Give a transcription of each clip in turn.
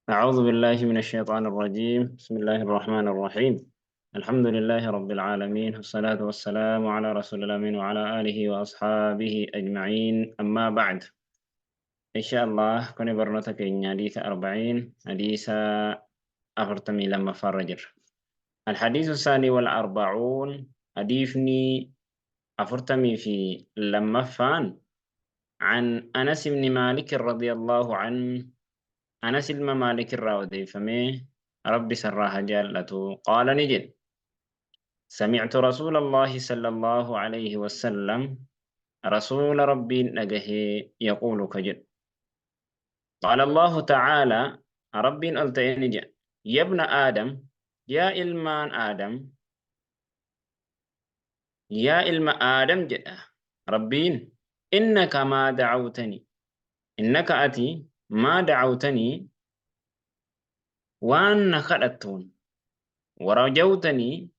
أعوذ بالله من الشيطان الرجيم. بسم الله الرحمن الرحيم. الحمد لله رب العالمين، والصلاة والسلام على رسول الأمين وعلى آله وأصحابه أجمعين، أما بعد. إن شاء الله كوني برنتك إن حديث 40 حديث أفرتمي لما فرجر. الحديث الثاني والأربعون حديثني أفرتمي في لما فان عن أنس بن مالك رضي الله عنه. أنس الممالك الراودي فمي ربي سراها جالته قال نجد: سمعت رسول الله صلى الله عليه وسلم رسول ربي نجه يقول كجد: قال الله تعالى ربي قلت نجد: يا ابن آدم، يا إلمان آدم، يا إلما آدم جد ربين إنك ما دعوتني، إنك أتي ما دعوتني وأن نخدتون ورجوتني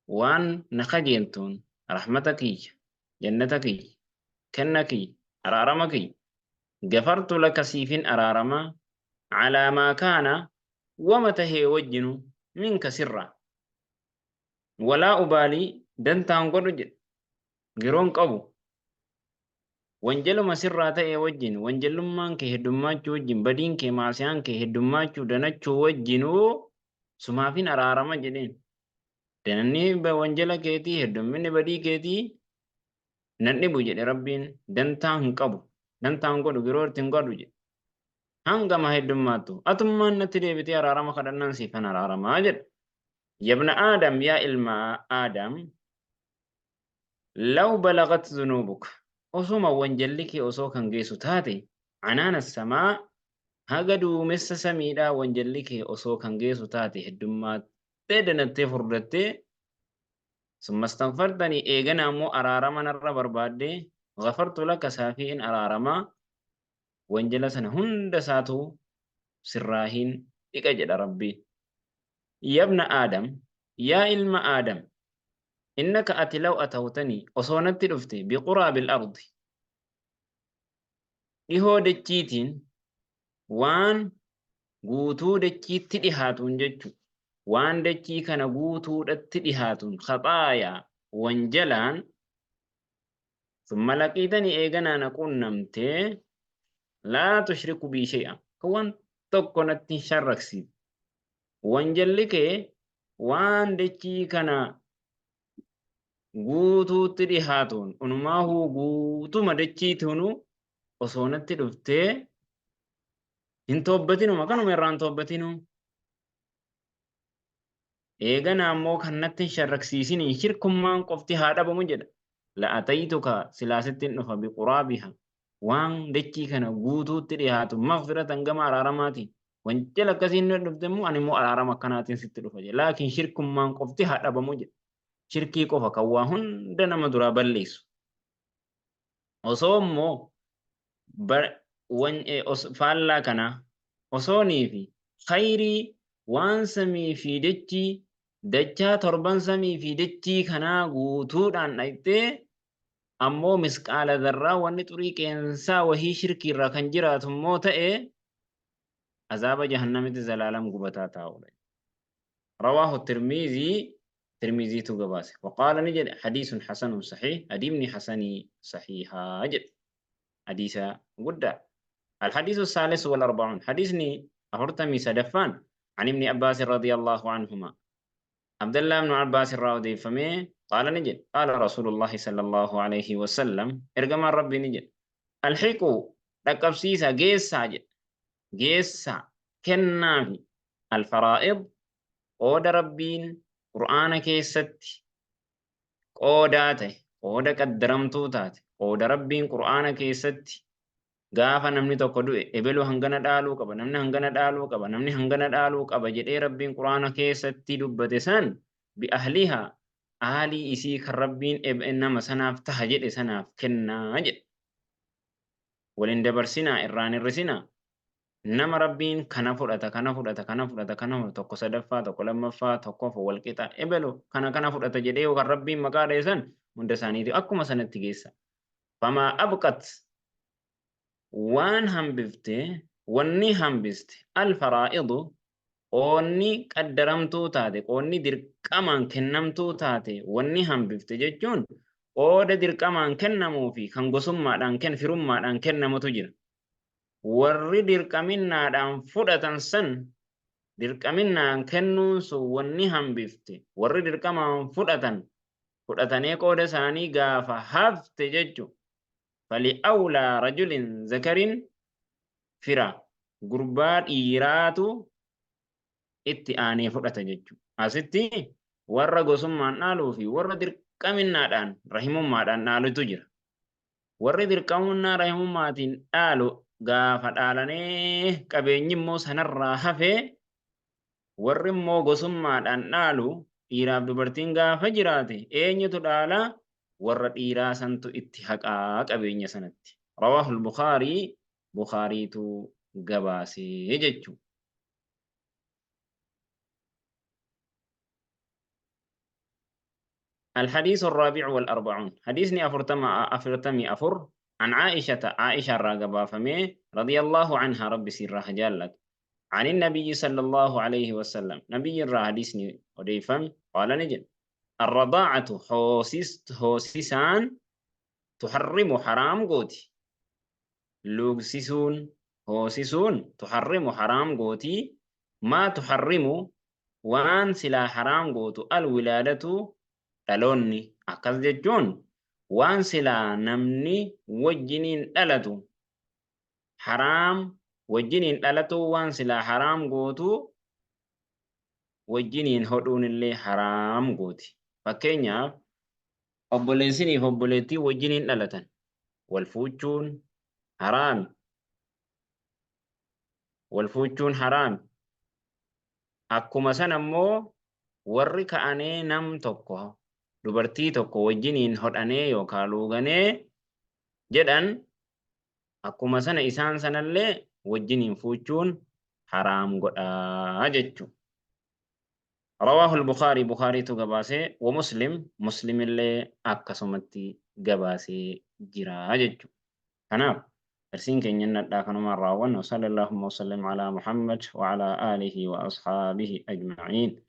وان نخجلتون رحمتك جنتك كنك أرارمك غفرت لك سيف أرارما على ما كان ومته وجن منك سرا ولا أبالي دنتان قرج غيرون قبو وانجلو مسرا تأي وجن وانجلو مان كي هدوماتشو وجن بدين كي ماسيان كي هدوماتشو دنچو وجنو سمافين أرارما جدين دنني بوانجلا كيتي هدومين بدي كيتي nan dhibu jedhe rabbiin dantaa hin qabu dantaa hin godhu giroorti hin godhu jedhe hangama heddummaattu atummaan natti deebitee araarama kadhannaan siifan araaramaa jedhe yabna aadam yaa ilma aadam law balagat zunuubuka osuma wanjalli kee osoo kan geessu taate canaana samaa haga duumessa samiidhaa wanjalli kee osoo kan geessu taate heddummaatee danattee furdattee ثم استغفرتني إيجانا مو أرارما نرى بربادي غفرت لك سافين أرارما وانجلسنا هند ساتو سراهين إكجد ربي يا ابن آدم يا إلما آدم إنك أتي لو أتوتني أصونت رفتي بقراب الأرض إهو دجيتين وان قوتو دجيت تدهاتون ججو وان دجي كان قوتو تدهاتون خطايا وانجلان ثم لقيتني إيجانا نكون نمتي لا تشرك بي شيئا كوان تكونت شركسي وانجلك وان دچي كنا غوتو تدي هاتون انما هو غوتو مدچي تونو وسونت دفته ان توبتينو مكانو مران توبتينو ايغنا مو كنت شركسيسين شركم مان قفتي هذا بمجد لا اتيتك سلاستين نفا بقرابها وان دچي كنا غوتو تدي هاتون مغفرة كما رارماتي wanjala akkasiin dhufte immoo ani immoo araarama akkanaatiin sitti dhufa jedhe laakiin shirkummaan qofti haa dhabamu jedhe shirkii qofa kan waa hunda nama duraa balleessu osoo immoo faallaa kana osoonii fi khayrii waan samii fi dachaa torban samii fi dachii kanaa guutuudhaan dhayxee ammoo misqaala darraa wanni xurii qeensaa wahii shirkii irraa kan jiraatu immoo ta'e عذاب جهنم زلالم قبتا تاولا رواه ترمذي تقباس وقال نجد حديث حسن صحيح أديمني حسني صحيحا أجد حديث قد الحديث الثالث والأربعون حديثني أفرتمي سدفان عن ابن عباس رضي الله عنهما عبد الله بن عباس الراودي فمي قال نجد قال رسول الله صلى الله عليه وسلم ارجم الرب نجد الحقوا لقبسيسا جيس ساجد جيسا كنافي الفرائض قود ربين قرآن كيست قوداته قود قدرمتو تات قود ربين قرآن كيست غافا نمني تقدو إبلو هنغنا دالو قبا نمني هنغنا دالو قبا نمني هنغنا دالو قبا جدي ربين قرآن كيست دبتسان بأهلها آلي إسي كربين إنما سناف تهجد سناف كنا جد ولن دبرسنا إران الرسنا nama rabbiin kana fudhata tokko sadaffaa tokko lammaffaa tokko walqixa ebelo kana fudhata jedhee yookaan rabbiin maqaa dheessan hunda isaaniiti akkuma sanatti geessa famaa abqat waan hambifte wanni hambiste alfaraa'idu qoonni qaddaramtuu taate qoonni dirqamaan kennamtuu taate wanni hambifte jechuun qooda dirqamaan kennamuu fi kan gosummaadhaan firummaadhaan kennamutu jira. Warri dirqaminnaadhaan fudhatan san dirqaminaan kennuun sun wanni hambifte warri dirqamaan fudhatanii qooda isaanii gaafa hafte jechuun fali'awlaa rajulin zakarin fira gurbaa dhiiraatu itti aanee fudhata jechuudha. Asitti warra gosummaan dhaaluu fi warra dirqaminnaadhaan rahimummaadhaan dhaalutu jira. Warri dirqamunnaa rahimummaatiin dhaalu gaafa dhaalanee qabeenyi immoo sanarraa hafee warri immoo gosummaadhaan dhaalu dhiiraaf dubartiin gaafa jiraate eenyutu dhaala? Warra dhiiraa santu itti haqaa qabeenya sanatti. Rawaahul Bukaarii Bukaariitu gabaasee jechuudha. الحديث الرابع والأربعون حديثني أفرتمي أفر عن عائشة الراقبة فمي رضي الله عنها رب سيرها جالك عن النبي صلى الله عليه وسلم نبي الرحديثني وديفم قال نجد الرضاعة هوسيسان تحرم حرام قوتي لوغسيسون هوسيسون تحرم حرام قوتي ما تحرم وان سلا حرام قوتو الولادة dhaloonni akkas jechuun waan silaa namni wajjiniin dhalatu haraam wajjiniin dhalatu waan silaa haraam gootu wajjiniin hodhuun illee haraam gooti. Fakkeenyaaf obboleessiniif obboleettii wajjiniin dhalatan wal fuuchuun haraami. Wal fuuchuun haraami. Akkuma sana immoo warri ka'anee nam tokko dubartii tokko wajjiniin hodhanee yookaan luuganee jedhan akkuma sana isaan sanallee wajjiniin fuuchuun haraam godhaa jechuudha. رواه البخاري بخاري تجباسه ومسلم مسلم اللي أكسمتي جباسه جراجج كناب أرسين كيننا داخل مرة وصلى الله وسلم على محمد وعلى آله وأصحابه أجمعين.